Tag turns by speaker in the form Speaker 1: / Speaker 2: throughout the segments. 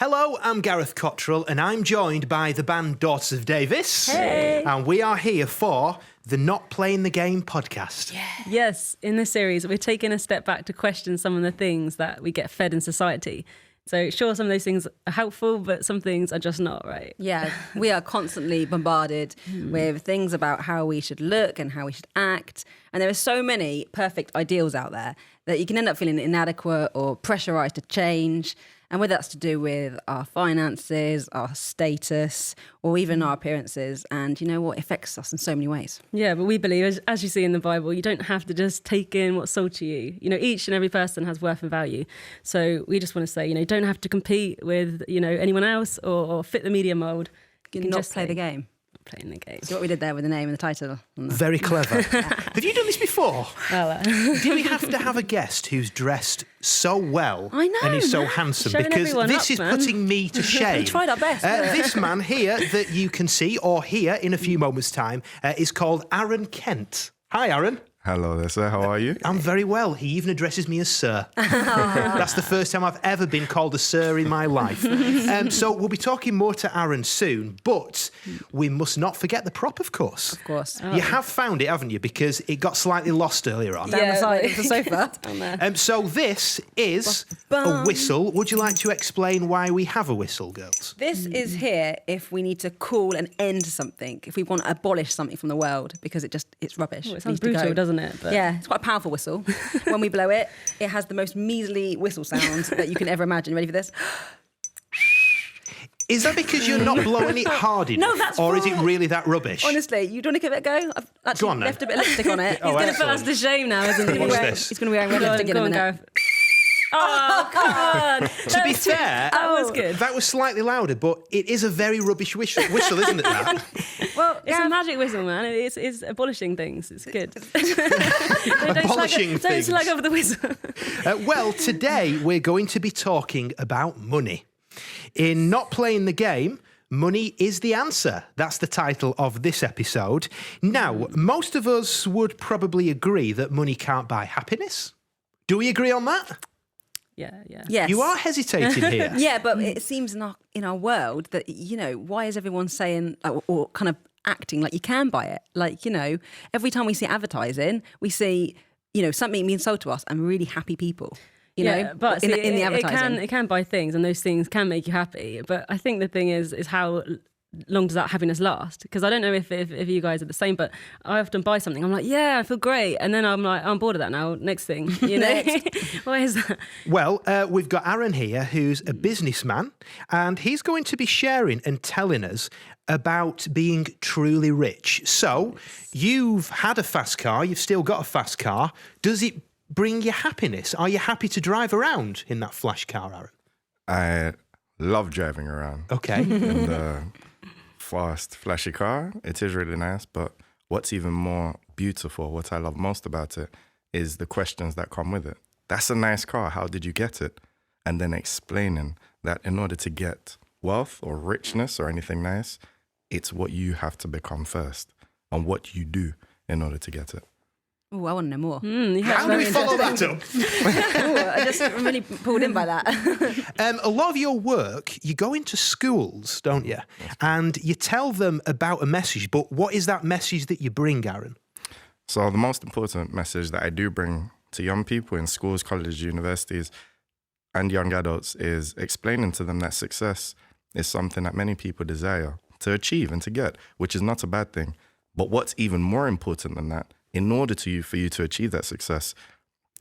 Speaker 1: Hello, I'm Gareth Cottrell, and I'm joined by the band Daughters of Davis.
Speaker 2: Hey!
Speaker 1: And we are here for the Not Playing the Game podcast.
Speaker 2: Yeah. Yes, in this series, we're taking a step back to question some of the things that we get fed in society. So sure, some of those things are helpful, but some things are just not, right?
Speaker 3: Yeah, we are constantly bombarded with things about how we should look and how we should act. And there are so many perfect ideals out there that you can end up feeling inadequate or pressurized to change. And whether that's to do with our finances, our status, or even our appearances. And you know what? It affects us in so many ways.
Speaker 2: Yeah, but we believe, as you see in the Bible, you don't have to just take in what's sold to you. You know, each and every person has worth and value. So we just want to say, you don't have to compete with, anyone else or fit the media mold.
Speaker 3: You can just play the game.
Speaker 2: Playing the game.
Speaker 3: So what we did there with the name and the title.
Speaker 1: Very clever. Have you done this before? Do we have to have a guest who's dressed so well
Speaker 3: I know,
Speaker 1: and is so handsome?
Speaker 2: Showing
Speaker 1: because
Speaker 2: everyone
Speaker 1: this
Speaker 2: up,
Speaker 1: is
Speaker 2: man.
Speaker 1: putting me to shame.
Speaker 3: We tried our best.
Speaker 1: This man here that you can see or hear in a few moments' time is called Aaron Kent. Hi, Aaron.
Speaker 4: Hello there, sir. How are you?
Speaker 1: I'm very well. He even addresses me as sir. That's the first time I've ever been called a sir in my life. So we'll be talking more to Aaron soon, but we must not forget the prop, of course.
Speaker 3: Of course.
Speaker 1: You have found it, haven't you? Because it got slightly lost earlier on.
Speaker 3: Down the side of the sofa.
Speaker 2: Down there.
Speaker 1: So this is a whistle. Would you like to explain why we have a whistle, girls?
Speaker 3: This is here if we need to call an end to something, if we want to abolish something from the world because it's rubbish.
Speaker 2: Well, it
Speaker 3: It
Speaker 2: sounds
Speaker 3: needs to go.
Speaker 2: brutal, doesn't it? But
Speaker 3: Yeah, it's quite a powerful whistle. When we blow it, it has the most measly whistle sound that you can ever imagine. Ready for this?
Speaker 1: Is that because you're not blowing it hard enough?
Speaker 3: No, that's
Speaker 1: Or is it
Speaker 3: wrong.
Speaker 1: really that rubbish?
Speaker 3: Honestly, you don't want to give it a go? I've actually
Speaker 1: Go on then.
Speaker 3: left a bit of lipstick on it.
Speaker 1: Oh,
Speaker 2: He's going to put us
Speaker 1: excellent.
Speaker 2: to shame now, isn't he?
Speaker 1: Watch this.
Speaker 3: He's going to be wearing red
Speaker 2: Go on,
Speaker 3: lipstick in
Speaker 2: go
Speaker 3: a
Speaker 2: on,
Speaker 3: minute.
Speaker 2: Gareth. Oh, come on.
Speaker 1: To be fair,
Speaker 2: That was good.
Speaker 1: that was slightly louder, but it is a very rubbish whistle, isn't it, that?
Speaker 3: Well,
Speaker 2: It's a magic whistle, man. It's abolishing things. It's good.
Speaker 1: Abolishing
Speaker 2: Don't
Speaker 1: things.
Speaker 2: slag over the whistle.
Speaker 1: Well, today we're going to be talking about money. In Not Playing the Game, money is the answer. That's the title of this episode. Now, most of us would probably agree that money can't buy happiness. Do we agree on that?
Speaker 2: Yeah.
Speaker 3: Yes.
Speaker 1: You are hesitating here.
Speaker 3: Yeah, but it seems in our world that, why is everyone saying or kind of acting like you can buy it? Like, every time we see advertising, we see, something being sold to us and really happy people.
Speaker 2: But
Speaker 3: in
Speaker 2: see,
Speaker 3: the advertising.
Speaker 2: it can buy things, and those things can make you happy. But I think the thing is how long does that happiness last? Because I don't know if you guys are the same, but I often buy something, I'm like, yeah, I feel great, and then I'm like, I'm bored of that now. Next thing, Why is that?
Speaker 1: Well, we've got Aaron here, who's a businessman, and he's going to be sharing and telling us about being truly rich. So, you've had a fast car, you've still got a fast car. Does it bring you happiness? Are you happy to drive around in that flash car, Aaron?
Speaker 4: I love driving around
Speaker 1: Okay.
Speaker 4: in the fast, flashy car. It is really nice, but what's even more beautiful, what I love most about it, is the questions that come with it. That's a nice car. How did you get it? And then explaining that in order to get wealth or richness or anything nice, it's what you have to become first and what you do in order to get it.
Speaker 3: Oh, I want to know more.
Speaker 1: How do we follow that up?
Speaker 3: I just really pulled in by that.
Speaker 1: A lot of your work, you go into schools, don't you? And you tell them about a message, but what is that message that you bring, Aaron?
Speaker 4: So the most important message that I do bring to young people in schools, colleges, universities, and young adults is explaining to them that success is something that many people desire to achieve and to get, which is not a bad thing. But what's even more important than that, in order for you to achieve that success,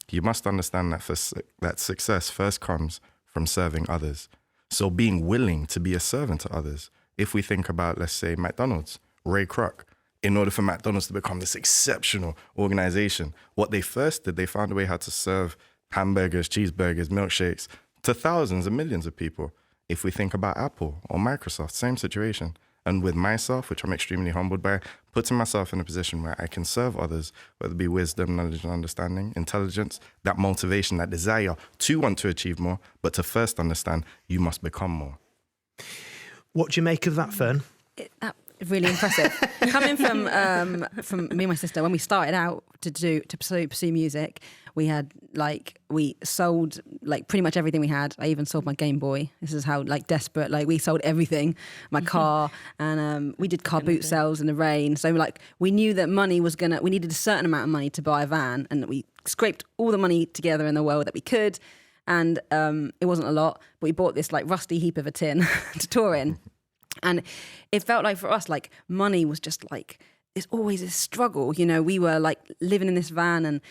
Speaker 4: you must understand that success first comes from serving others. So being willing to be a servant to others. If we think about, let's say, McDonald's, Ray Kroc, in order for McDonald's to become this exceptional organization, what they first did, they found a way how to serve hamburgers, cheeseburgers, milkshakes to thousands and millions of people. If we think about Apple or Microsoft, same situation. And with myself, which I'm extremely humbled by, putting myself in a position where I can serve others, whether it be wisdom, knowledge and understanding, intelligence, that motivation, that desire to want to achieve more, but to first understand you must become more.
Speaker 1: What do you make of that, Fern?
Speaker 3: really impressive. Coming from me and my sister, when we started out to pursue music, we sold like pretty much everything we had. I even sold my Game Boy. This is how like desperate, like we sold everything, my car, and we did car boot sales in the rain. So like we knew that we needed a certain amount of money to buy a van, and we scraped all the money together in the world that we could. And it wasn't a lot, but we bought this like rusty heap of a tin to tour in. And it felt like for us, like money was just like, it's always a struggle. You know, we were like living in this van and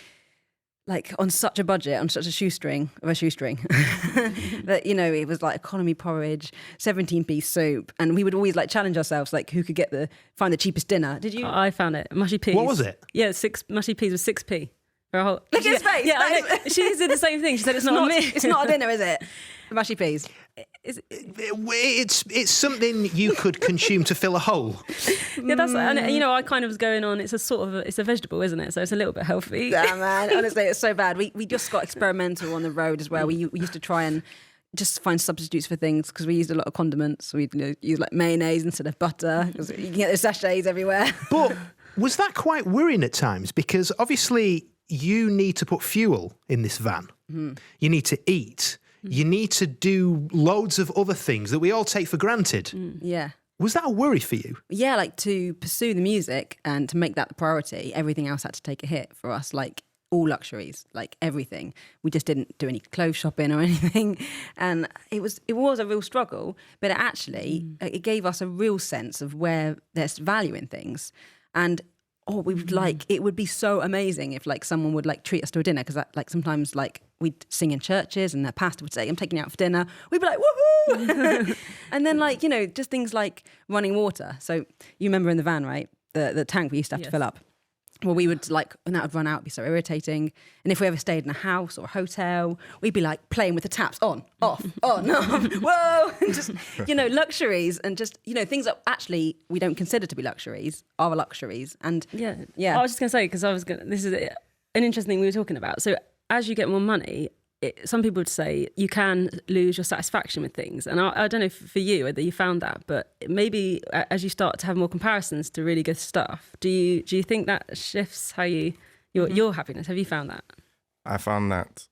Speaker 3: like on such a budget, on such a shoestring, that, you know, it was like economy porridge, 17p soup. And we would always like challenge ourselves, like who could find the cheapest dinner. Did you?
Speaker 2: I found it. Mushy peas.
Speaker 1: What was it?
Speaker 2: Yeah, mushy peas was 6p. For a whole,
Speaker 3: Look at his face.
Speaker 2: Yeah, I know. She did the same thing. She said it's not me.
Speaker 3: It's not a dinner, is it? Mushy peas.
Speaker 1: It's something you could consume to fill a hole.
Speaker 2: Yeah, that's, and you know, I kind of was going on. It's a sort of it's a vegetable, isn't it? So it's a little bit healthy.
Speaker 3: Yeah, man. Honestly, it's so bad. We just got experimental on the road as well. We used to try and just find substitutes for things because we used a lot of condiments. We use like mayonnaise instead of butter because you can get the sachets everywhere.
Speaker 1: But was that quite worrying at times? Because obviously you need to put fuel in this van. Mm. You need to eat. You need to do loads of other things that we all take for granted.
Speaker 3: Mm. Yeah.
Speaker 1: Was that a worry for you?
Speaker 3: Yeah, like to pursue the music and to make that the priority, everything else had to take a hit for us, like all luxuries, like everything. We just didn't do any clothes shopping or anything. And it was a real struggle, but it gave us a real sense of where there's value in things. And we would it would be so amazing if like someone would like treat us to a dinner, because like sometimes like we'd sing in churches and the pastor would say, I'm taking you out for dinner. We'd be like, woohoo! And then like, you know, just things like running water. So you remember in the van, right? The tank we used to have to fill up. Well, we would like, when that would run out, it'd be so irritating. And if we ever stayed in a house or a hotel, we'd be like playing with the taps on, off, on, off, whoa, and just, you know, luxuries and just, you know, things that actually we don't consider to be luxuries are luxuries. And
Speaker 2: yeah.
Speaker 3: Yeah.
Speaker 2: I was just going to say, because this is an interesting thing we were talking about. So as you get more money, some people would say you can lose your satisfaction with things. And I don't know if for you whether you found that, but maybe as you start to have more comparisons to really good stuff, do you think that shifts how your happiness? Have you found that?
Speaker 4: I found that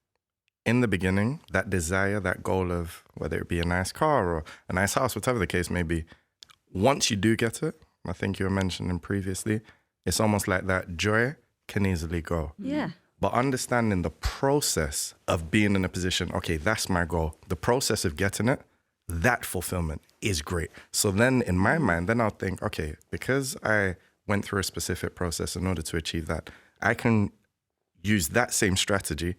Speaker 4: in the beginning, that desire, that goal of whether it be a nice car or a nice house, whatever the case may be, once you do get it, I think you were mentioning previously, it's almost like that joy can easily go.
Speaker 3: Yeah.
Speaker 4: But understanding the process of being in a position, okay, that's my goal. The process of getting it, that fulfillment is great. So then in my mind, then I'll think, okay, because I went through a specific process in order to achieve that, I can use that same strategy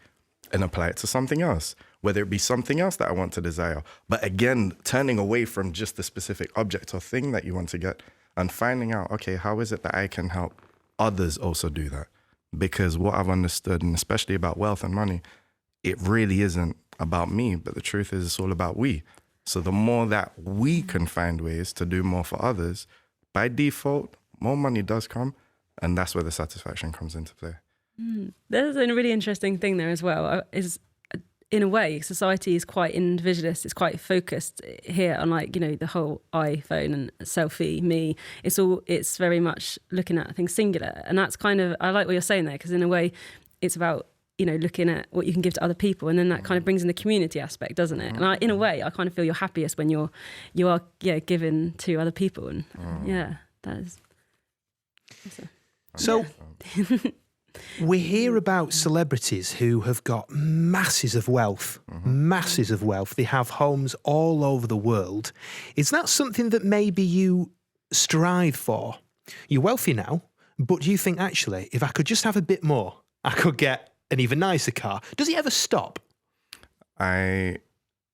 Speaker 4: and apply it to something else, whether it be something else that I want to desire. But again, turning away from just the specific object or thing that you want to get and finding out, okay, how is it that I can help others also do that? Because what I've understood, and especially about wealth and money, it really isn't about me, but the truth is it's all about we. So the more that we can find ways to do more for others, by default, more money does come, and that's where the satisfaction comes into play.
Speaker 2: There's a really interesting thing there as well, is in a way, society is quite individualist. It's quite focused here on like, you know, the whole iPhone and selfie, me. It's very much looking at things singular. And that's kind of, I like what you're saying there, because in a way it's about, you know, looking at what you can give to other people. And then that kind of brings in the community aspect, doesn't it? And in a way, I kind of feel you're happiest when you are giving to other people. And that is.
Speaker 1: So we hear about celebrities who have got masses of wealth. They have homes all over the world. Is that something that maybe you strive for? You're wealthy now, but do you think, actually, if I could just have a bit more, I could get an even nicer car? Does it ever stop?
Speaker 4: I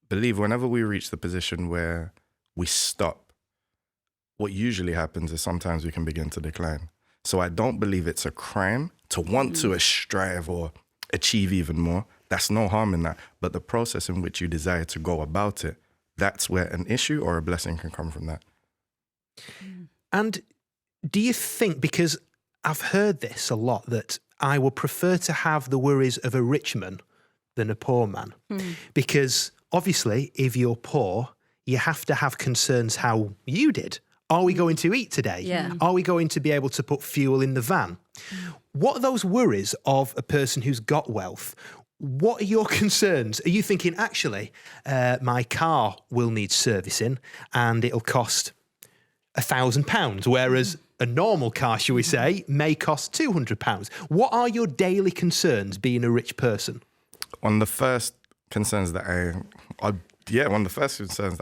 Speaker 4: believe whenever we reach the position where we stop, what usually happens is sometimes we can begin to decline. So I don't believe it's a crime to want to strive or achieve even more. That's no harm in that. But the process in which you desire to go about it, that's where an issue or a blessing can come from that.
Speaker 1: And do you think, because I've heard this a lot, that I would prefer to have the worries of a rich man than a poor man? Because obviously, if you're poor, you have to have concerns how you did Are we going to eat today?
Speaker 3: Yeah.
Speaker 1: Are we going to be able to put fuel in the van? What are those worries of a person who's got wealth? What are your concerns? Are you thinking, actually, my car will need servicing and it'll cost £1,000, whereas a normal car, shall we say, may cost £200? What are your daily concerns being a rich person?
Speaker 4: One of the first concerns that I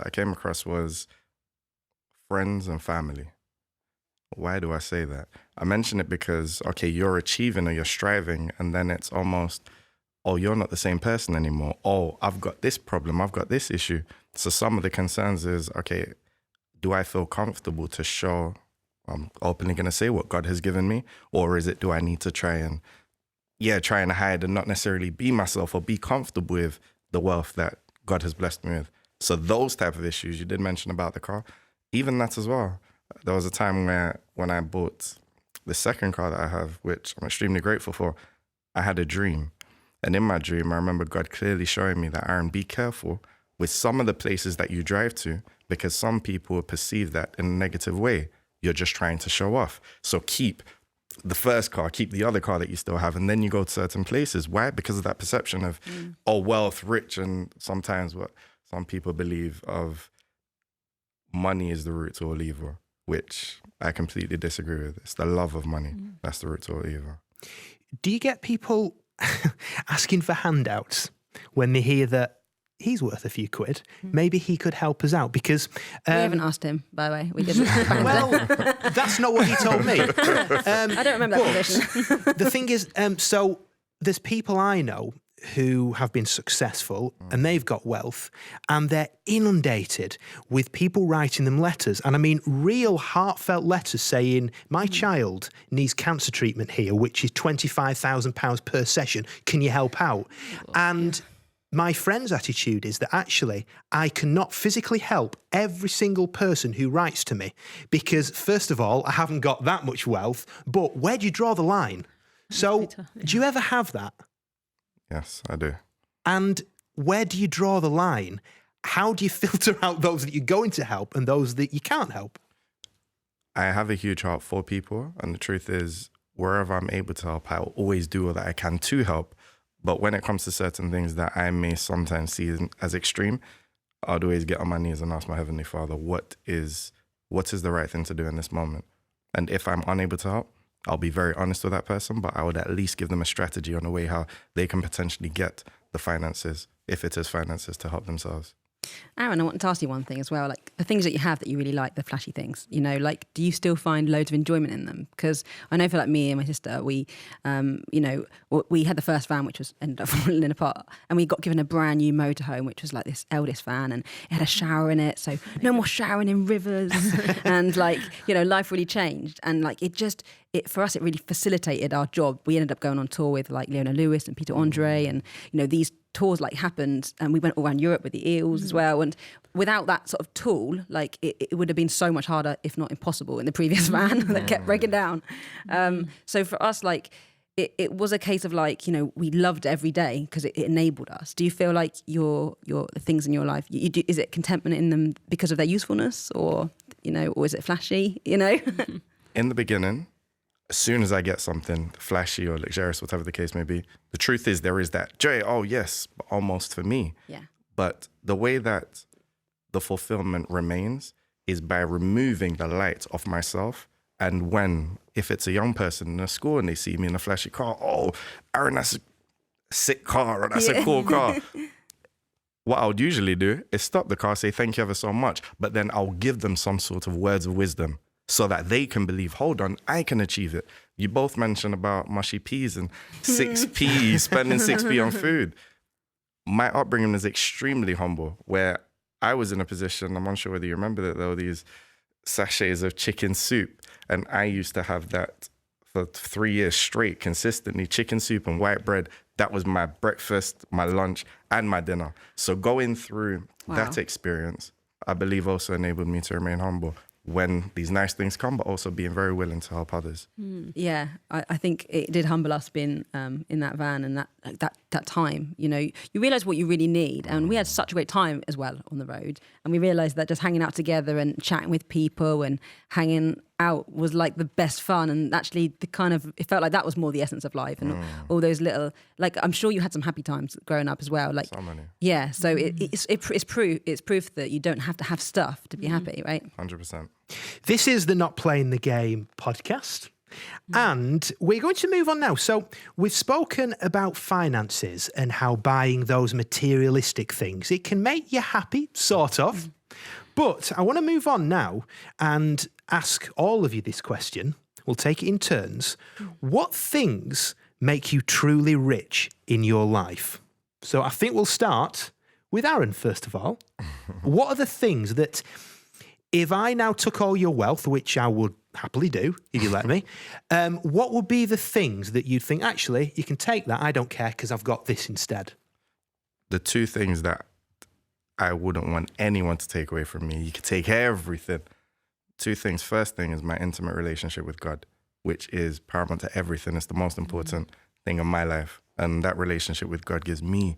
Speaker 4: came across was friends and family. Why do I say that? I mention it because, okay, you're achieving or you're striving, and then it's almost, oh, you're not the same person anymore. Oh, I've got this problem, I've got this issue. So some of the concerns is, okay, do I feel comfortable to show, I'm openly going to say what God has given me? Or is it, do I need to try and hide and not necessarily be myself or be comfortable with the wealth that God has blessed me with? So those type of issues, you did mention about the car, even that as well. There was a time where when I bought the second car that I have, which I'm extremely grateful for, I had a dream. And in my dream, I remember God clearly showing me that, Aaron, be careful with some of the places that you drive to, because some people will perceive that in a negative way. You're just trying to show off. So keep the first car, keep the other car that you still have, and then you go to certain places. Why? Because of that perception of, wealth, rich, and sometimes what some people believe of money is the root to all evil, which I completely disagree with. It's the love of money. That's the root to all evil.
Speaker 1: Do you get people asking for handouts when they hear that he's worth a few quid? Maybe he could help us out, because
Speaker 3: We haven't asked him, by the way. We didn't.
Speaker 1: well, that's not what he told me.
Speaker 3: I don't remember that conversation.
Speaker 1: The thing is, so there's people I know who have been successful and they've got wealth, and they're inundated with people writing them letters. And I mean, real heartfelt letters saying, my child needs cancer treatment here, which is £25,000 per session. Can you help out? And my friend's attitude is that actually I cannot physically help every single person who writes to me, because first of all, I haven't got that much wealth, but where do you draw the line? So do you ever have that?
Speaker 4: Yes, I do.
Speaker 1: And where do you draw the line? How do you filter out those that you're going to help and those that you can't help?
Speaker 4: I have a huge heart for people, and the truth is, wherever I'm able to help, I will always do all that I can to help. But when it comes to certain things that I may sometimes see as extreme, I'd always get on my knees and ask my Heavenly Father, what is the right thing to do in this moment? And if I'm unable to help, I'll be very honest with that person, but I would at least give them a strategy on a way how they can potentially get the finances, if it is finances, to help themselves.
Speaker 3: Aaron, I want to ask you one thing as well. Like the things that you have that you really like, the flashy things, you know, like, do you still find loads of enjoyment in them? Because I know for like me and my sister, we, you know, we had the first van, which was ended up falling apart, and we got given a brand new motorhome, which was like this eldest van, and it had a shower in it. So no more showering in rivers. And like, you know, life really changed. And like, for us, it really facilitated our job. We ended up going on tour with like Leona Lewis and Peter Andre, and, you know, these tours like happened, and we went all around Europe with the Eels as well. And without that sort of tool, like it would have been so much harder, if not impossible, in the previous van that kept breaking down. So for us, like it was a case of like, you know, we loved every day because it enabled us. Do you feel like your the things in your life, is it contentment in them because of their usefulness, or, you know, or is it flashy, you know?
Speaker 4: In the beginning, as soon as I get something flashy or luxurious, whatever the case may be, the truth is there is that joy, oh yes, but almost for me.
Speaker 3: Yeah.
Speaker 4: But the way that the fulfillment remains is by removing the light off myself. And if it's a young person in a school and they see me in a flashy car, oh, Aaron, that's a sick car, or that's a cool car. What I would usually do is stop the car, say thank you ever so much, but then I'll give them some sort of words of wisdom, so that they can believe, hold on, I can achieve it. You both mentioned about mushy peas and 6p, spending 6p on food. My upbringing is extremely humble, where I was in a position, I'm unsure whether you remember that, there were these sachets of chicken soup, and I used to have that for 3 years straight, consistently, chicken soup and white bread. That was my breakfast, my lunch, and my dinner. So going through that experience, I believe also enabled me to remain humble. when these nice things come, but also being very willing to help others.
Speaker 3: Yeah, I think it did humble us being in that van and that time. You know, you realise what you really need, and we had such a great time as well on the road. And we realised that just hanging out together and chatting with people and hanging out was like the best fun. And actually, it felt like that was more the essence of life, and all those little, like, I'm sure you had some happy times growing up as well. Like,
Speaker 4: So many.
Speaker 3: yeah, so it's proof that you don't have to have stuff to be happy, right?
Speaker 4: 100%.
Speaker 1: This is the Not Playing the Game podcast. And we're going to move on now. So we've spoken about finances and how buying those materialistic things, it can make you happy, sort of. But I want to move on now and ask all of you this question. We'll take it in turns. What things make you truly rich in your life? So I think we'll start with Aaron, first of all. What are the things that, if I now took all your wealth, which I would happily do, if you let me, what would be the things that you'd think, actually, you can take that, I don't care because I've got this instead?
Speaker 4: The two things that I wouldn't want anyone to take away from me, you could take everything. Two things. First thing is my intimate relationship with God, which is paramount to everything. It's the most important thing in my life. And that relationship with God gives me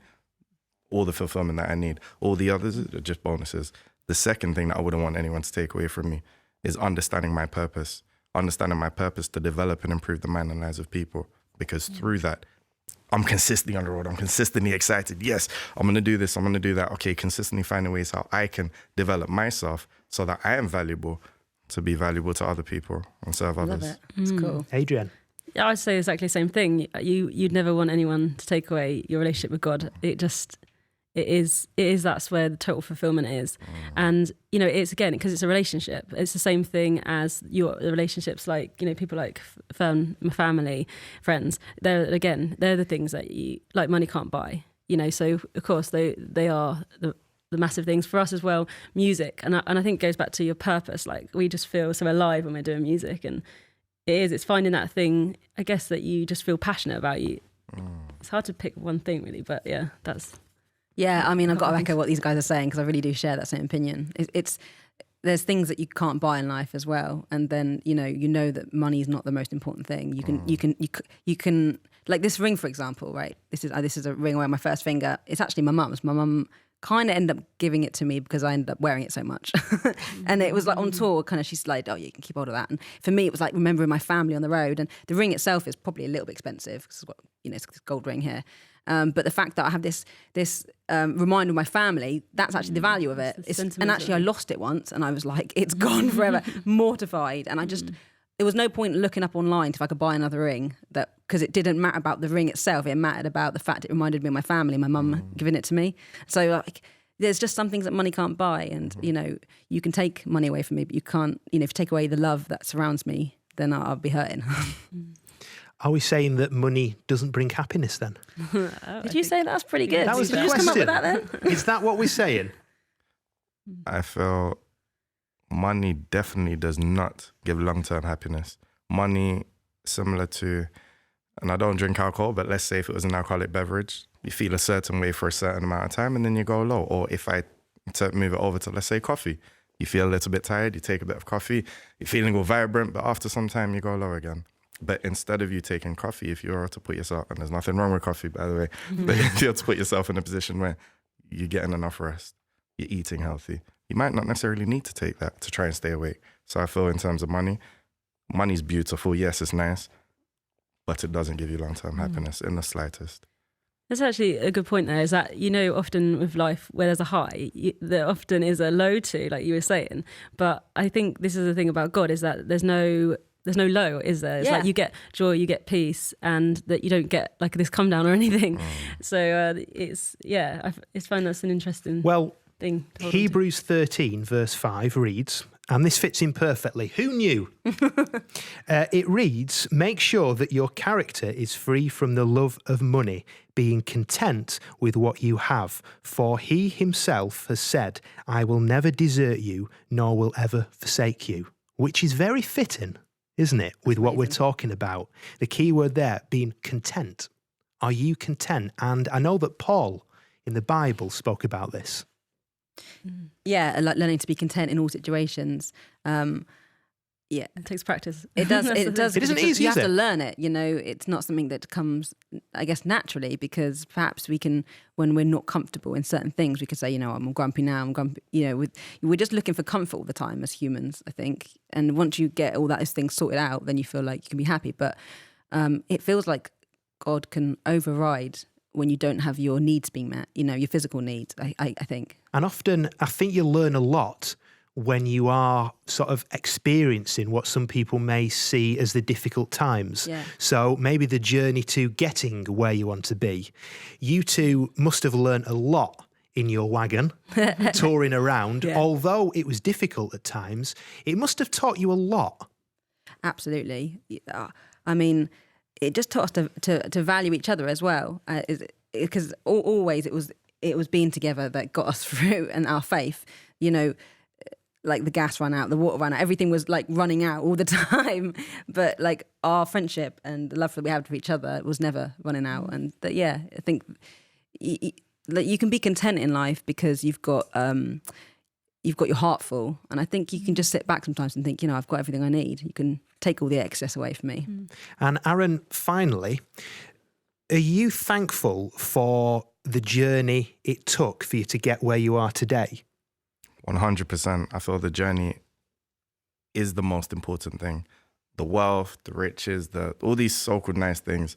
Speaker 4: all the fulfillment that I need. All the others are just bonuses. The second thing that I wouldn't want anyone to take away from me is understanding my purpose to develop and improve the mind and lives of people. Because through that, I'm consistently on the road. I'm consistently excited. Yes, I'm going to do this. I'm going to do that. Okay, consistently finding ways how I can develop myself so that I am valuable to be valuable to other people and serve others.
Speaker 3: Love it. It's cool.
Speaker 1: Adrian?
Speaker 2: Yeah, I'd say exactly the same thing. You'd never want anyone to take away your relationship with God. It is that's where the total fulfillment is. And you know, it's, again, because it's a relationship, it's the same thing as the relationships, like, you know, people like my family, friends, they're the things that you, like, money can't buy, you know. So of course they are the massive things for us as well. Music, and I think it goes back to your purpose. Like, we just feel so alive when we're doing music, and it's finding that thing, I guess, that you just feel passionate about. It's hard to pick one thing really, but yeah, that's.
Speaker 3: Yeah, I mean, I've got to echo what these guys are saying, because I really do share that same opinion. There's things that you can't buy in life as well, and then you know that money is not the most important thing. You can like this ring, for example, right? This is a ring around my first finger. It's actually my mum's. My mum kind of ended up giving it to me because I ended up wearing it so much, and it was like on tour. Kind of, she's like, "Oh, you can keep hold of that." And for me, it was like remembering my family on the road. And the ring itself is probably a little bit expensive because it's got, it's this gold ring here. But the fact that I have this reminder of my family, that's actually the value of it. And actually, I lost it once, and I was like, it's gone forever, mortified. And I just, there was no point looking up online if I could buy another ring, because it didn't matter about the ring itself. It mattered about the fact it reminded me of my family, my mum giving it to me. So like, there's just some things that money can't buy, and you can take money away from me, but you can't. If you take away the love that surrounds me, then I'll be hurting.
Speaker 1: Are we saying that money doesn't bring happiness then?
Speaker 3: Did you say that's pretty good?
Speaker 1: That was the
Speaker 3: Did you just
Speaker 1: question.
Speaker 3: come up with that then?
Speaker 1: Is that what we're saying?
Speaker 4: I feel money definitely does not give long-term happiness. Money, similar to, and I don't drink alcohol, but let's say if it was an alcoholic beverage, you feel a certain way for a certain amount of time and then you go low. Or if I move it over to, let's say, coffee, you feel a little bit tired, you take a bit of coffee, you're feeling all vibrant, but after some time you go low again. But instead of you taking coffee, if you were to put yourself, and there's nothing wrong with coffee, by the way, but if you're to put yourself in a position where you're getting enough rest, you're eating healthy, you might not necessarily need to take that to try and stay awake. So I feel in terms of money's beautiful. Yes, it's nice, but it doesn't give you long-term happiness in the slightest.
Speaker 2: That's actually a good point there, is that, often with life where there's a high, there often is a low too, like you were saying. But I think this is the thing about God, is that there's no low, is there? It's like you get joy, you get peace, and that you don't get like this come down or anything. So it's fun. That's an interesting thing.
Speaker 1: Hebrews 13 verse 5 reads, and this fits in perfectly. Who knew? It reads, make sure that your character is free from the love of money, being content with what you have. For he himself has said, I will never desert you, nor will ever forsake you. Which is very fitting, isn't it, with what we're talking about? The key word there being content. Are you content? And I know that Paul in the Bible spoke about this.
Speaker 3: Yeah, like learning to be content in all situations. Yeah,
Speaker 2: It takes practice.
Speaker 3: it does. It does.
Speaker 1: It isn't
Speaker 3: because
Speaker 1: easy,
Speaker 3: You
Speaker 1: is
Speaker 3: have to
Speaker 1: it?
Speaker 3: learn it. You know, it's not something that comes, I guess, naturally. Because perhaps we can, when we're not comfortable in certain things, we could say, you know, I'm grumpy now. I'm grumpy. You know, we're just looking for comfort all the time as humans, I think. And once you get all those things sorted out, then you feel like you can be happy. But it feels like God can override when you don't have your needs being met. You know, your physical needs. I think.
Speaker 1: And often, I think you learn a lot when you are sort of experiencing what some people may see as the difficult times.
Speaker 3: Yeah.
Speaker 1: So maybe the journey to getting where you want to be. You two must have learned a lot in your wagon, touring around.
Speaker 3: Yeah.
Speaker 1: Although it was difficult at times, it must have taught you a lot.
Speaker 3: Absolutely. I mean, it just taught us to value each other as well, because always it was being together that got us through, and our faith. You know, like the gas ran out, the water ran out, everything was like running out all the time. But like our friendship and the love that we have for each other was never running out. And I think you can be content in life because you've got your heart full. And I think you can just sit back sometimes and think, you know, I've got everything I need. You can take all the excess away from me.
Speaker 1: And Aaron, finally, are you thankful for the journey it took for you to get where you are today?
Speaker 4: 100%. I feel the journey is the most important thing. The wealth, the riches, all these so-called nice things,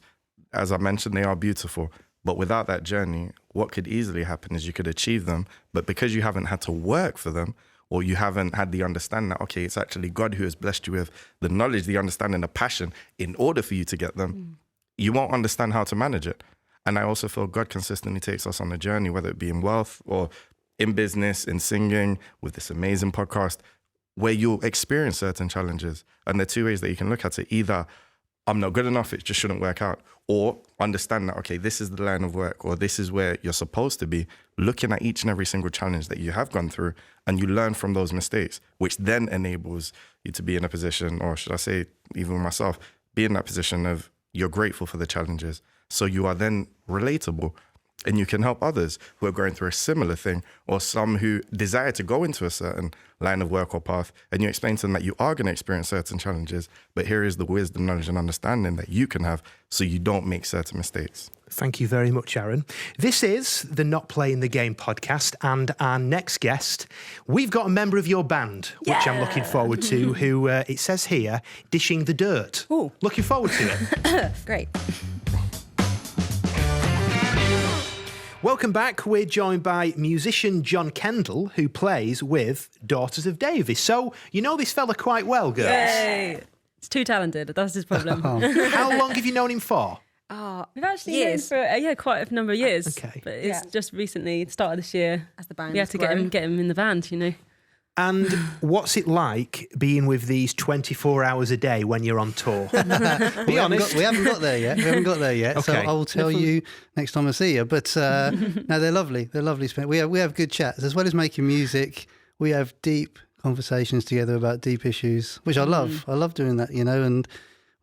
Speaker 4: as I mentioned, they are beautiful. But without that journey, what could easily happen is you could achieve them, but because you haven't had to work for them, or you haven't had the understanding that, okay, it's actually God who has blessed you with the knowledge, the understanding, the passion in order for you to get them, you won't understand how to manage it. And I also feel God consistently takes us on a journey, whether it be in wealth or in business, in singing, with this amazing podcast, where you'll experience certain challenges. And there are two ways that you can look at it. Either I'm not good enough, it just shouldn't work out. Or understand that, okay, this is the line of work, or this is where you're supposed to be, looking at each and every single challenge that you have gone through, and you learn from those mistakes, which then enables you to be in a position, or should I say, even myself, be in that position of you're grateful for the challenges. So you are then relatable. And you can help others who are going through a similar thing, or some who desire to go into a certain line of work or path. And you explain to them that you are going to experience certain challenges, but here is the wisdom, knowledge, and understanding that you can have so you don't make certain mistakes.
Speaker 1: Thank you very much, Aaron. This is the Not Playing the Game podcast, and our next guest, we've got a member of your band, which I'm looking forward to, who, it says here, dishing the dirt.
Speaker 3: Ooh.
Speaker 1: Looking forward to it.
Speaker 3: Great.
Speaker 1: Welcome back. We're joined by musician John Kendall, who plays with Daughters of Davies. So, you know this fella quite well, girls.
Speaker 2: Yay! It's too talented. That's his problem.
Speaker 1: How long have you known him for?
Speaker 2: We've actually
Speaker 3: Years.
Speaker 2: known for quite a number of years.
Speaker 1: Okay.
Speaker 2: But it's
Speaker 3: Yeah.
Speaker 2: just recently, start of this year,
Speaker 3: As the band
Speaker 2: we had
Speaker 3: has
Speaker 2: to
Speaker 3: grown.
Speaker 2: get him in the band, you know.
Speaker 1: And what's it like being with these 24 hours a day when you're on tour? Be honest.
Speaker 5: We haven't got there yet. So
Speaker 1: Okay.
Speaker 5: I'll tell you next time I see you. But no, they're lovely. They're lovely. We have good chats. As well as making music, we have deep conversations together about deep issues, which I love. I love doing that, you know, and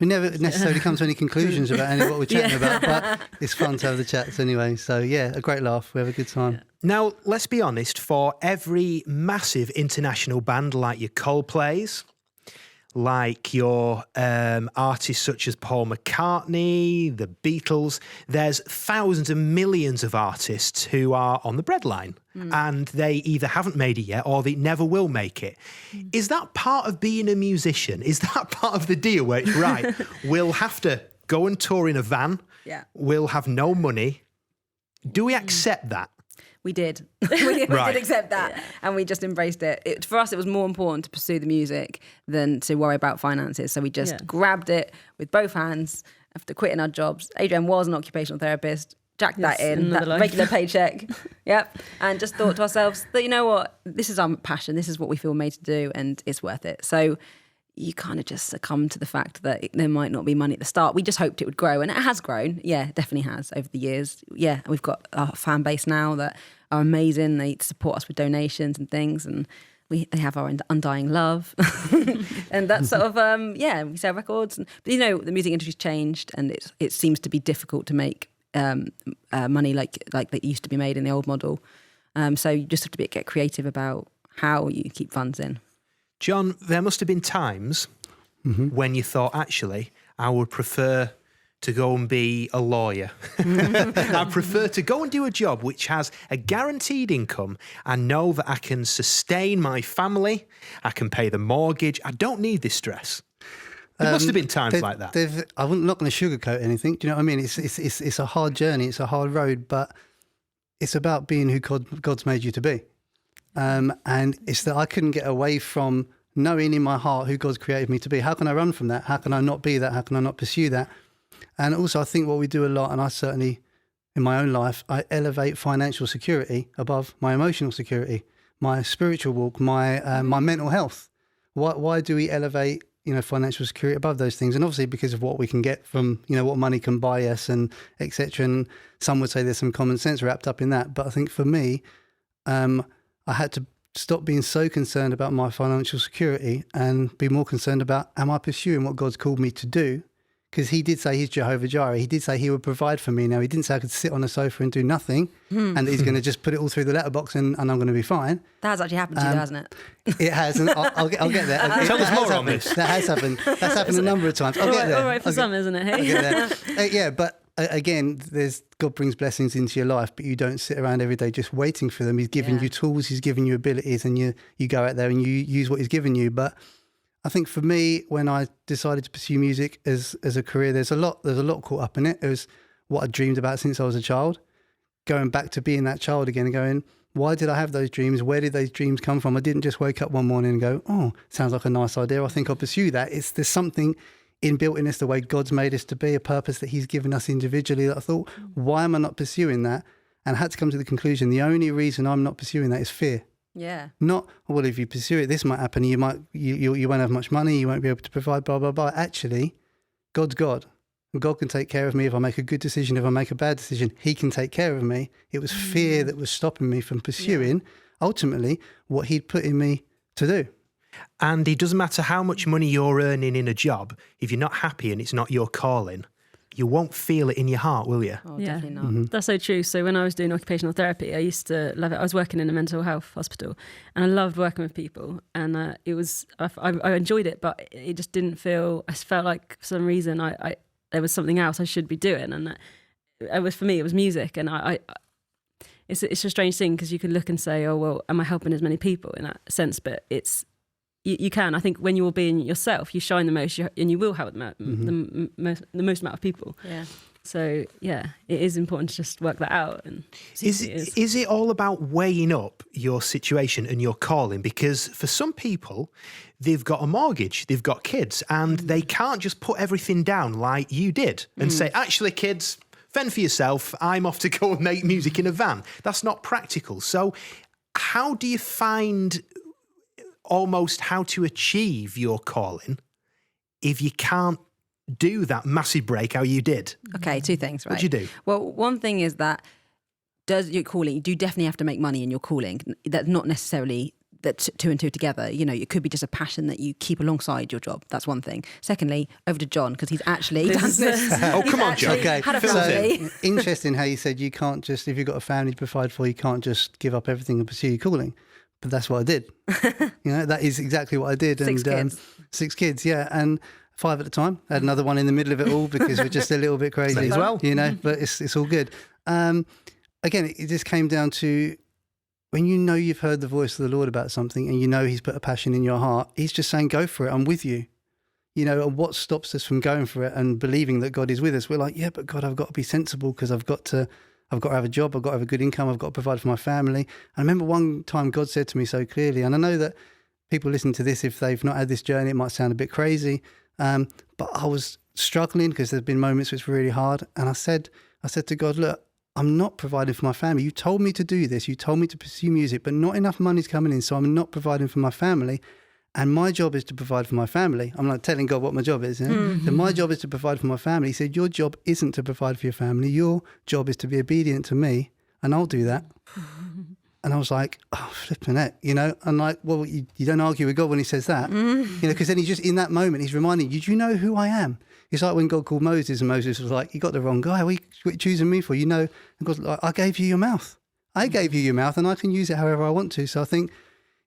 Speaker 5: we never necessarily come to any conclusions about what we're chatting about, but it's fun to have the chats anyway. So yeah, a great laugh. We have a good time.
Speaker 1: Now, let's be honest, for every massive international band like your Coldplays, like your artists such as Paul McCartney, the Beatles, there's thousands and millions of artists who are on the breadline and they either haven't made it yet or they never will make it. Is that part of being a musician? Is that part of the deal where it's right, we'll have to go and tour in a van, we'll have no money? Do we accept that?
Speaker 3: We did. we
Speaker 1: Right.
Speaker 3: did accept that, and we just embraced it. For us, it was more important to pursue the music than to worry about finances. So we just grabbed it with both hands after quitting our jobs. Adrian was an occupational therapist. Jacked that in,
Speaker 2: another
Speaker 3: that
Speaker 2: life.
Speaker 3: regular paycheck. Yep. And just thought to ourselves that, you know what, this is our passion. This is what we feel made to do, and it's worth it. So you kind of just succumb to the fact that there might not be money at the start. We just hoped it would grow, and it has grown. Yeah, it definitely has over the years. Yeah, we've got a fan base now that are amazing. They support us with donations and things, and they have our undying love. And that's sort of, we sell records. But, you know, the music industry's changed, and it seems to be difficult to make money like that used to be made in the old model. So you just have to get creative about how you keep funds in.
Speaker 1: John, there must have been times when you thought, actually, I would prefer to go and be a lawyer. I prefer to go and do a job which has a guaranteed income. I know that I can sustain my family. I can pay the mortgage. I don't need this stress. There must have been times like that.
Speaker 5: I'm not going to sugarcoat anything. Do you know what I mean? It's a hard journey. It's a hard road, but it's about being who God's made you to be. And it's that I couldn't get away from knowing in my heart who God's created me to be. How can I run from that? How can I not be that? How can I not pursue that? And also, I think what we do a lot, and I certainly, in my own life, I elevate financial security above my emotional security, my spiritual walk, my mental health. Why do we elevate, financial security above those things? And obviously because of what we can get from, what money can buy us and etc. And some would say there's some common sense wrapped up in that. But I think for me, I had to stop being so concerned about my financial security and be more concerned about, am I pursuing what God's called me to do? Because he did say he's Jehovah Jireh. He did say he would provide for me. Now, he didn't say I could sit on a sofa and do nothing and that he's going to just put it all through the letterbox and I'm going to be fine.
Speaker 3: That has actually happened to you, hasn't it?
Speaker 5: It has, and I'll get there.
Speaker 1: Tell us more on this.
Speaker 5: That has happened. That's happened a number of times. I'll get there.
Speaker 2: All right for some, isn't it? Hey?
Speaker 5: I'll get there. Yeah, but again, God brings blessings into your life, but you don't sit around every day just waiting for them. He's giving you tools, he's giving you abilities, and you go out there and you use what he's given you. But I think for me, when I decided to pursue music as a career, there's a lot caught up in it. It was what I dreamed about since I was a child. Going back to being that child again and going, why did I have those dreams? Where did those dreams come from? I didn't just wake up one morning and go, oh, sounds like a nice idea. I think I'll pursue that. There's something inbuilt in us, the way God's made us to be, a purpose that he's given us individually, that I thought, why am I not pursuing that? And I had to come to the conclusion, the only reason I'm not pursuing that is fear.
Speaker 3: Yeah.
Speaker 5: Not, well, if you pursue it, this might happen. You won't have much money. You won't be able to provide, blah, blah, blah. Actually, God's God. And God can take care of me if I make a good decision. If I make a bad decision, he can take care of me. It was fear that was stopping me from pursuing, ultimately, what he'd put in me to do.
Speaker 1: And it doesn't matter how much money you're earning in a job, if you're not happy and it's not your calling, you won't feel it in your heart, will you?
Speaker 3: Oh, definitely not.
Speaker 2: That's so true. So when I was doing occupational therapy, I used to love it. I was working in a mental health hospital and I loved working with people. And it was, I enjoyed it, but it just didn't feel, I felt like for some reason there was something else I should be doing. And it was, for me, it was music. And it's a strange thing because you can look and say, oh, well, am I helping as many people in that sense? But you can. I think when you're being yourself, you shine the most, and you will help the most amount of people.
Speaker 3: Yeah.
Speaker 2: So yeah, it is important to just work that out. And
Speaker 1: is it all about weighing up your situation and your calling? Because for some people, they've got a mortgage, they've got kids, and they can't just put everything down like you did and say, actually, kids, fend for yourself. I'm off to go and make music in a van. That's not practical. So how do you find almost how to achieve your calling if you can't do that massive break how you did?
Speaker 3: Okay, two things, right?
Speaker 1: What do you do?
Speaker 3: Well, one thing is that your calling, you do definitely have to make money in your calling. That's not necessarily that two and two together. It could be just a passion that you keep alongside your job. That's one thing. Secondly, over to John, because he's actually done this.
Speaker 1: Oh, come on, John.
Speaker 5: Okay,
Speaker 3: had a
Speaker 1: Fill us
Speaker 3: family.
Speaker 1: in.
Speaker 5: Interesting how you said you can't just, if you've got a family to provide for, you can't just give up everything and pursue your calling. But that's what I did. That is exactly what I did.
Speaker 3: Six kids.
Speaker 5: 6 kids, yeah. And 5 at the time. I had another one in the middle of it all because we're just a little bit crazy
Speaker 1: Me as well.
Speaker 5: But it's all good. Again, it just came down to when you've heard the voice of the Lord about something and he's put a passion in your heart, he's just saying, go for it. I'm with you. And what stops us from going for it and believing that God is with us? We're like, yeah, but God, I've got to be sensible because I've got to have a job, I've got to have a good income, I've got to provide for my family. I remember one time God said to me so clearly, and I know that people listen to this, if they've not had this journey, it might sound a bit crazy, but I was struggling because there's been moments where it's really hard. And I said to God, look, I'm not providing for my family. You told me to do this. You told me to pursue music, but not enough money's coming in, so I'm not providing for my family. And my job is to provide for my family. I'm like telling God what my job is. So my job is to provide for my family. He said, your job isn't to provide for your family. Your job is to be obedient to me, and I'll do that. And I was like, oh, flipping it, I'm like, well, you don't argue with God when he says that, because then he's just, in that moment, he's reminding you, do you know who I am? It's like when God called Moses, and Moses was like, you got the wrong guy. What are you choosing me for? And God's like, I gave you your mouth. I gave you your mouth, and I can use it however I want to. So I think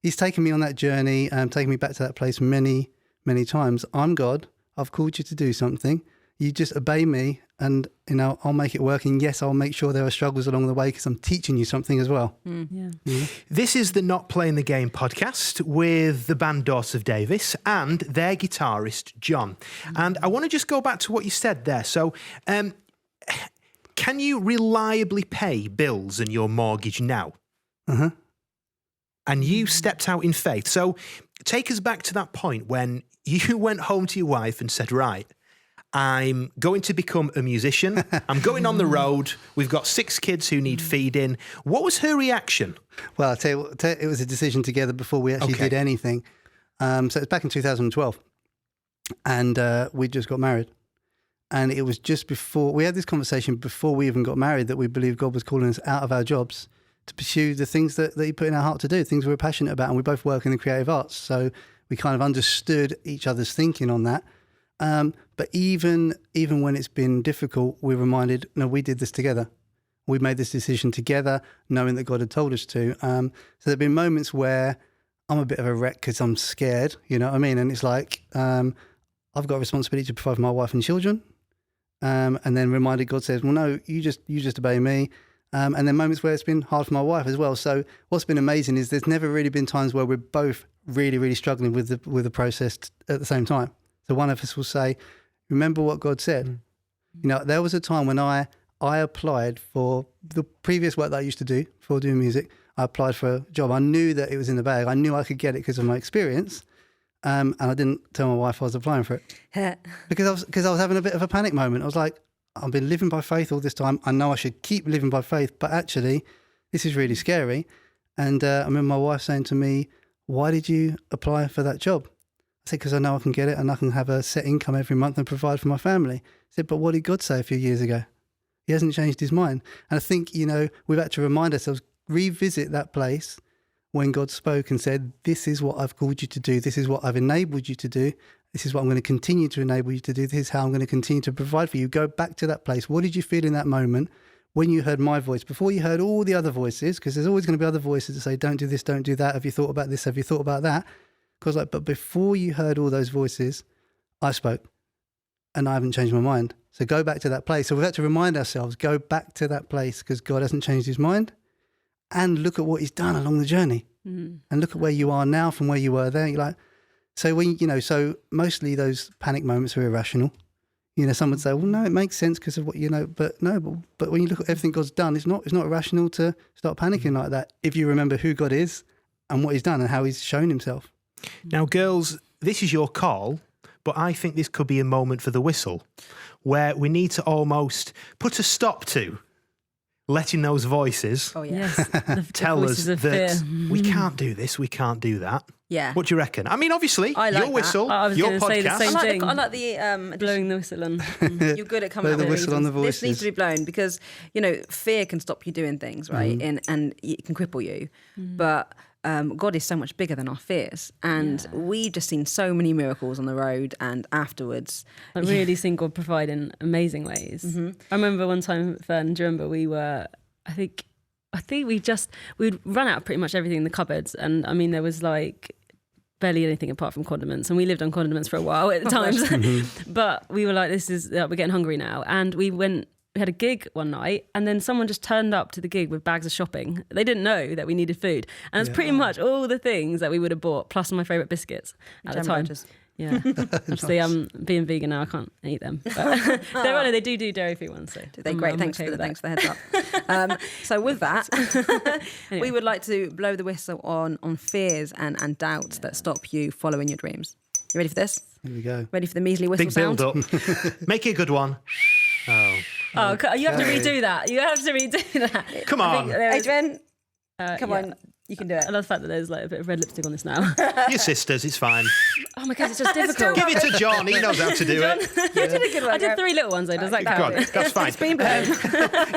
Speaker 5: He's taken me on that journey, taken me back to that place many, many times. I'm God. I've called you to do something. You just obey me, and I'll make it work. And yes, I'll make sure there are struggles along the way because I'm teaching you something as well.
Speaker 1: This is the Not Playing the Game podcast with the band Daughters of Davis and their guitarist John. And I want to just go back to what you said there. So, can you reliably pay bills and your mortgage now? And you stepped out in faith. So take us back to that point when you went home to your wife and said, right, I'm going to become a musician. I'm going on the road. We've got 6 kids who need feeding. What was her reaction?
Speaker 5: Well, I'll tell you, it was a decision together before we actually did anything. So it was back in 2012. And we just got married. And it was just before, we had this conversation before we even got married that we believed God was calling us out of our jobs to pursue the things that he put in our heart to do, things we were passionate about. And we both work in the creative arts. So we kind of understood each other's thinking on that. But even when it's been difficult, we're reminded, no, we did this together. We made this decision together, knowing that God had told us to. So there have been moments where I'm a bit of a wreck because I'm scared, you know what I mean? And it's like, I've got a responsibility to provide for my wife and children. And then reminded, God says, well, no, you just obey me. And then moments where it's been hard for my wife as well. So what's been amazing is there's never really been times where we're both really, really struggling with the process at the same time. So one of us will say, remember what God said. You know, there was a time when I applied for the previous work that I used to do before doing music. I applied for a job. I knew that it was in the bag. I knew I could get it because of my experience. And I didn't tell my wife I was applying for it because I was having a bit of a panic moment. I was like, I've been living by faith all this time. I know I should keep living by faith, but actually this is really scary. And I remember my wife saying to me, why did you apply for that job? I said, because I know I can get it and I can have a set income every month and provide for my family. I said, but what did God say a few years ago? He hasn't changed his mind. And I think, you know, we've had to remind ourselves, revisit that place when God spoke and said, this is what I've called you to do. This is what I've enabled you to do. This is what I'm going to continue to enable you to do. This is how I'm going to continue to provide for you. Go back to that place. What did you feel in that moment when you heard my voice, before you heard all the other voices? Because there's always going to be other voices that say, don't do this, don't do that. Have you thought about this? Have you thought about that? Because but before you heard all those voices, I spoke and I haven't changed my mind. So go back to that place. So we've had to remind ourselves, go back to that place because God hasn't changed his mind, and look at what he's done along the journey and look at where you are now from where you were there. You're like, so when, you know, so mostly those panic moments are irrational. You know, some would say, well, no, it makes sense because of what, you know, but no, but when you look at everything God's done, it's not irrational to start panicking like that if you remember who God is and what he's done and how he's shown himself.
Speaker 1: Now, girls, this is your call, but I think this could be a moment for the whistle where we need to almost put a stop to letting those voices tell us that we can't do this, we can't do that.
Speaker 3: Yeah.
Speaker 1: What do you reckon? I mean, obviously,
Speaker 3: I like
Speaker 1: your whistle,
Speaker 2: I was
Speaker 1: your
Speaker 2: gonna say the
Speaker 1: podcast.
Speaker 2: same thing.
Speaker 3: I like the
Speaker 2: blowing the whistle on.
Speaker 3: You're good at coming
Speaker 5: Blow
Speaker 3: up
Speaker 5: the
Speaker 3: with
Speaker 5: whistle on the
Speaker 3: reasons. This needs
Speaker 5: voices.
Speaker 3: to be blown because, you know, fear can stop you doing things, right? And it can cripple you. But God is so much bigger than our fears. And we've just seen so many miracles on the road and afterwards.
Speaker 2: I really seen God provide in amazing ways. I remember one time, Fern, do you remember we were, I think we'd run out of pretty much everything in the cupboards. And I mean, there was like barely anything apart from condiments. And we lived on condiments for a while at the times. But we were like, we're getting hungry now. And we had a gig one night and then someone just turned up to the gig with bags of shopping. They didn't know that we needed food. And it's pretty much all the things that we would have bought, plus my favourite biscuits at the time. Yeah. Obviously, I'm being vegan now. I can't eat them. But they do dairy-free ones. So
Speaker 3: They're great. Thanks for the heads up. So with that,
Speaker 2: Anyway.
Speaker 3: we would like to blow the whistle on fears and doubts that stop you following your dreams. You ready for this?
Speaker 5: Here we go.
Speaker 3: Ready for the measly whistle
Speaker 1: Big
Speaker 3: sound?
Speaker 1: build up. Make it a good one. Oh,
Speaker 2: you have to redo that. You have to redo that.
Speaker 1: come on.
Speaker 3: Adrian, come on. You can do it.
Speaker 2: I love the fact that there's like a bit of red lipstick on this now.
Speaker 1: Your sisters, it's fine.
Speaker 2: Oh my God, it's just difficult.
Speaker 1: Give it to John. He knows how to do it.
Speaker 3: You did a good one.
Speaker 2: I did 3 little ones though. Does that
Speaker 1: Go
Speaker 2: count?
Speaker 1: on, that's fine.
Speaker 3: It's been blown.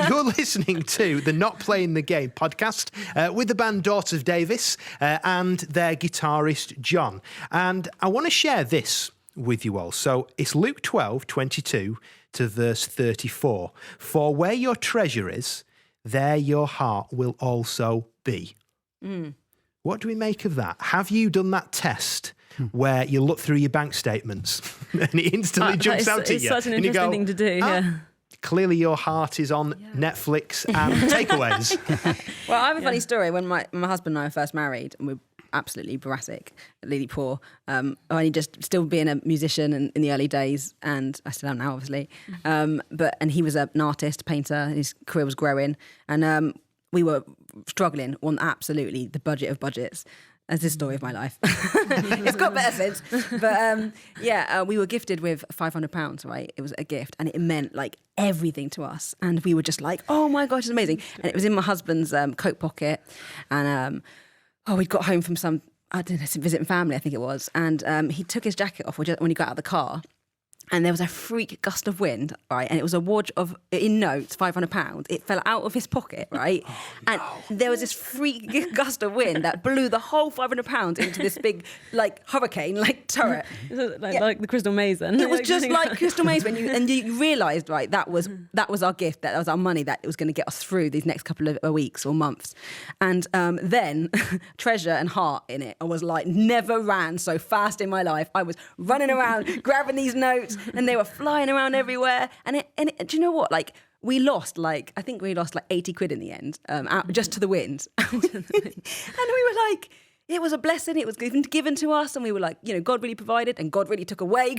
Speaker 1: You're listening to the Not Playing the Game podcast with the band Daughters of Davis and their guitarist John. And I want to share this with you all. So it's Luke 12:22 to verse 34. For where your treasure is, there your heart will also be. What do we make of that? Have you done that test where you look through your bank statements and it instantly jumps out at you?
Speaker 2: It's such an
Speaker 1: and you
Speaker 2: interesting
Speaker 1: go,
Speaker 2: thing to do, yeah.
Speaker 1: Clearly your heart is on Netflix and takeaways.
Speaker 3: Well, I have a funny story. When my husband and I were first married, and we were absolutely brassic, really poor, only just still being a musician in the early days, and I still am now, obviously. And he was an artist, painter. His career was growing, and we were struggling on absolutely the budget of budgets. That's the story of my life. It's got better since. But we were gifted with £500, right? It was a gift, and it meant like everything to us. And we were just like, oh my gosh, it's amazing. And it was in my husband's coat pocket. And we'd got home from some, I don't know, visiting family, I think it was. And he took his jacket off when he got out of the car. And there was a freak gust of wind, right? And it was a wad of, in notes, £500. It fell out of his pocket, right? And there was this freak gust of wind that blew the whole £500 into this big, like, hurricane, like, turret.
Speaker 2: Like the Crystal Maze then.
Speaker 3: It was just like Crystal Maze when you realised, right, that was our gift, that was our money, that it was going to get us through these next couple of weeks or months. And then treasure and heart in it. I was like, never ran so fast in my life. I was running around, grabbing these notes, and they were flying around everywhere. And do you know what? Like, we lost I think we lost like 80 quid in the end, out just to the wind. And we were like, it was a blessing. It was given to us. And we were like, God really provided, and God really took away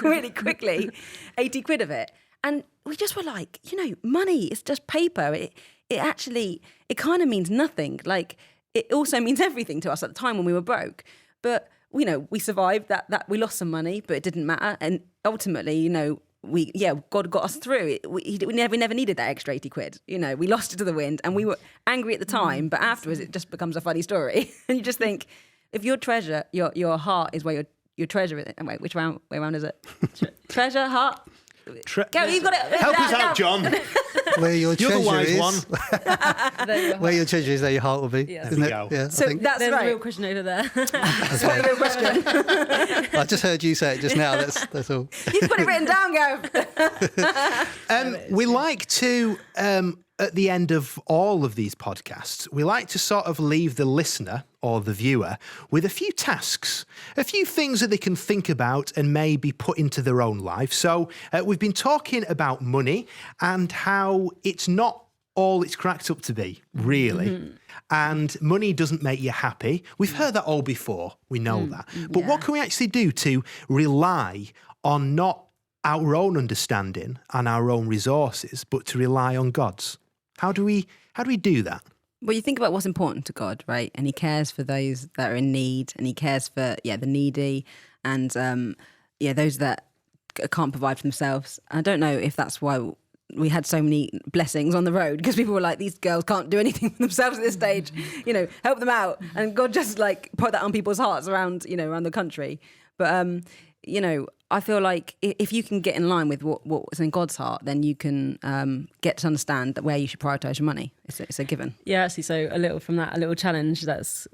Speaker 3: really quickly 80 quid of it. And we just were like, money is just paper. It actually kind of means nothing. Like, it also means everything to us at the time when we were broke. But we survived that. We lost some money, but it didn't matter. And ultimately, God got us through it. We never needed that extra 80 quid. We lost it to the wind, and we were angry at the time, but afterwards it just becomes a funny story. And you just think, if your treasure, your heart is where your treasure is. Wait, which way around is it? Treasure, heart. Go, you've got it.
Speaker 1: Help us out, John.
Speaker 5: Where your
Speaker 1: You're
Speaker 5: treasure
Speaker 1: the wise
Speaker 5: is,
Speaker 1: one.
Speaker 5: where your treasure is, there your heart will be.
Speaker 2: Yeah.
Speaker 5: Isn't
Speaker 1: There
Speaker 5: it?
Speaker 1: we go.
Speaker 5: Yeah,
Speaker 3: So that's
Speaker 2: There's
Speaker 3: right.
Speaker 2: a real question over there.
Speaker 3: That's not the real question.
Speaker 5: I just heard you say it just now. That's all.
Speaker 3: You've got it written down, Gav.
Speaker 1: We like to, at the end of all of these podcasts, we like to sort of leave the listener or the viewer with a few tasks, a few things that they can think about and maybe put into their own life. So we've been talking about money and how it's not all it's cracked up to be, really. Mm-hmm. And money doesn't make you happy. We've heard that all before. We know that. But what can we actually do to rely on not our own understanding and our own resources, but to rely on God's? How do we do that?
Speaker 3: Well, you think about what's important to God, right? And he cares for those that are in need, and he cares for, the needy, and, those that can't provide for themselves. I don't know if that's why we had so many blessings on the road, because people were like, these girls can't do anything for themselves at this stage, help them out. And God just put that on people's hearts around the country. But, I feel like if you can get in line with what's in God's heart, then you can get to understand that where you should prioritise your money. It's a given.
Speaker 2: Yeah, actually, so a little challenge is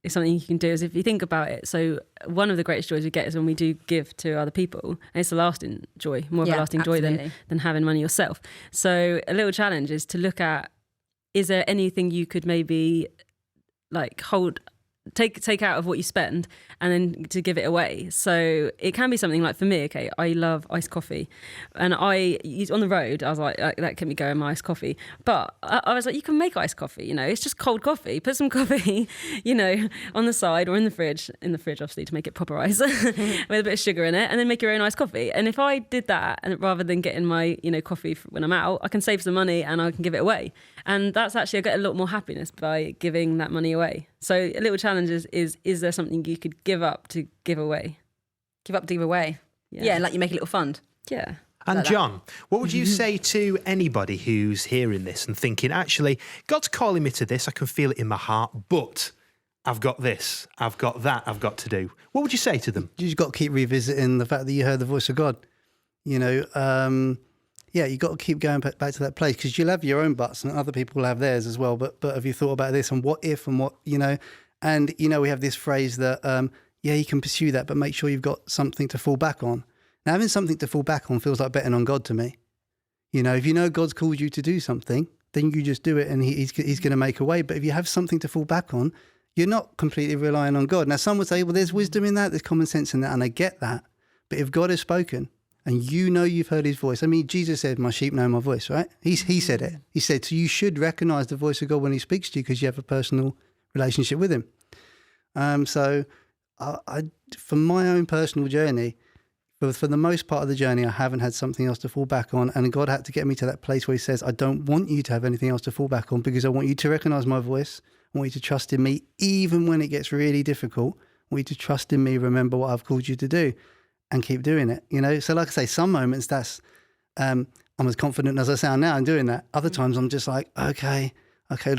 Speaker 2: something you can do is if you think about it. So one of the greatest joys we get is when we do give to other people, and it's a lasting joy, more of a lasting joy than having money yourself. So a little challenge is to look at, is there anything you could maybe take out of what you spend and then to give it away. So it can be something like, for me, okay, I love iced coffee, and on the road I was like that kept me going, my iced coffee. But I was like, you can make iced coffee, it's just cold coffee. Put some coffee on the side or in the fridge obviously, to make it proper ice with a bit of sugar in it, and then make your own iced coffee. And if I did that, and rather than getting my coffee when I'm out, I can save some money and I can give it away. And that's actually, I get a lot more happiness by giving that money away. So a little challenge is there something you could give up to give away?
Speaker 3: Give up to give away. Yeah, like you make a little fund.
Speaker 2: Yeah.
Speaker 1: And
Speaker 3: like
Speaker 1: John, what would you say to anybody who's hearing this and thinking, actually, God's calling me to this, I can feel it in my heart, but I've got this, I've got that, I've got to do. What would you say to them?
Speaker 5: You just got to keep revisiting the fact that you heard the voice of God. You got to keep going back to that place, because you'll have your own buts and other people will have theirs as well. But have you thought about this and what if and what, And, we have this phrase that, you can pursue that, but make sure you've got something to fall back on. Now, having something to fall back on feels like betting on God to me. If God's called you to do something, then you just do it and he's going to make a way. But if you have something to fall back on, you're not completely relying on God. Now, some would say, well, there's wisdom in that, there's common sense in that, and I get that. But if God has spoken and you know you've heard his voice, I mean, Jesus said, my sheep know my voice, right? He said it. He said, so you should recognize the voice of God when he speaks to you because you have a personal relationship with him. So I from my own personal journey, for the most part of the journey, I haven't had something else to fall back on. And God had to get me to that place where he says, I don't want you to have anything else to fall back on because I want you to recognize my voice. I want you to trust in me, even when it gets really difficult. I want you to trust in me, remember what I've called you to do and keep doing it. You know, so like I say, some moments that's, I'm as confident as I sound now in doing that. Other times I'm just like, okay,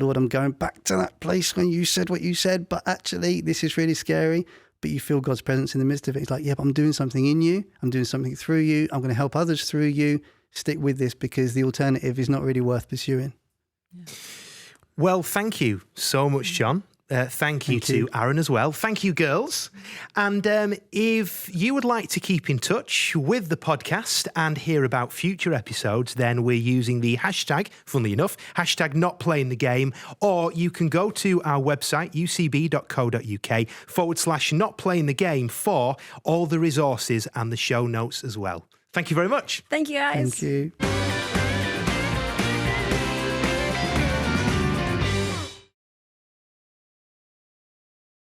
Speaker 5: Lord, I'm going back to that place when you said what you said, but actually this is really scary. But you feel God's presence in the midst of it. It's like, yeah, but I'm doing something in you. I'm doing something through you. I'm going to help others through you. Stick with this because the alternative is not really worth pursuing.
Speaker 2: Yeah.
Speaker 1: Well, thank you so much, John. Thank you to Aaron as well. Thank you, girls. And if you would like to keep in touch with the podcast and hear about future episodes, then we're using the hashtag, funnily enough, hashtag not playing the game, or you can go to our website, ucb.co.uk/not playing the game for all the resources and the show notes as well. Thank you very much.
Speaker 3: Thank you, guys.
Speaker 5: Thank you.